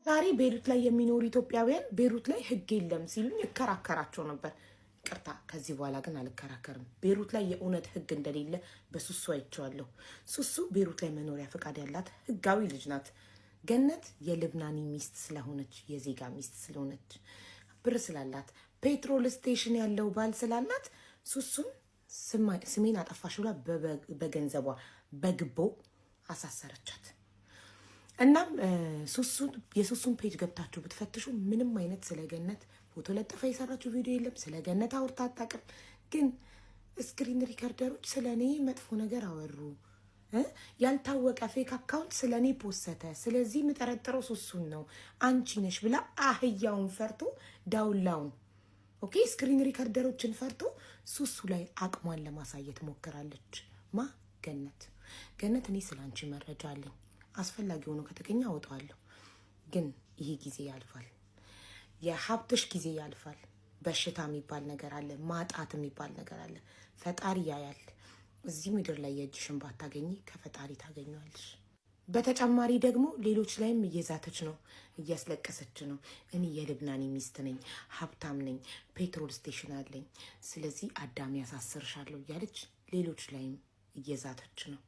ዛሬ ቤሩት ላይ የሚኖሩ ኢትዮጵያውያን ቤሩት ላይ ህግ የለም ሲሉኝ እከራከራቸው ነበር። ቅርታ ከዚህ በኋላ ግን አልከራከርም። ቤሩት ላይ የእውነት ህግ እንደሌለ በሱሱ አይቼዋለሁ። ሱሱ ቤሩት ላይ መኖሪያ ፈቃድ ያላት ህጋዊ ልጅ ናት። ገነት የልብናኒ ሚስት ስለሆነች የዜጋ ሚስት ስለሆነች ብር ስላላት ፔትሮል ስቴሽን ያለው ባል ስላላት ሱሱን ስሜን አጠፋሽ ብላ በገንዘቧ በግቦ አሳሰረቻት። እናም የሱሱን ፔጅ ገብታችሁ ብትፈትሹ ምንም አይነት ስለገነት ፎቶ ለጥፋ የሰራችሁ ቪዲዮ የለም። ስለገነት አውርታ አታውቅም። ግን ስክሪን ሪከርደሮች ስለኔ መጥፎ ነገር አወሩ። ያልታወቀ ፌክ አካውንት ስለኔ ፖሰተ። ስለዚህ የምጠረጥረው ሱሱን ነው አንቺ ነሽ ብላ አህያውን ፈርቶ ዳውላውን ስክሪን ሪከርደሮችን ፈርቶ ሱሱ ላይ አቅሟን ለማሳየት ሞክራለች። ገነት እኔ ስላንቺ መረጃ አለኝ። አስፈላጊ ሆኖ ከተገኘ አወጣዋለሁ። ግን ይሄ ጊዜ ያልፋል። የሀብትሽ ጊዜ ያልፋል። በሽታ የሚባል ነገር አለ። ማጣት የሚባል ነገር አለ። ፈጣሪ ያያል። እዚህ ምድር ላይ የእጅሽን ባታገኚ ከፈጣሪ ታገኘዋለሽ። በተጨማሪ ደግሞ ሌሎች ላይም እየዛተች ነው፣ እያስለቀሰች ነው። እኔ የልብናኒ ሚስት ነኝ፣ ሀብታም ነኝ፣ ፔትሮል ስቴሽን አለኝ፣ ስለዚህ አዳሚ ያሳስርሻለሁ እያለች ሌሎች ላይም እየዛተች ነው።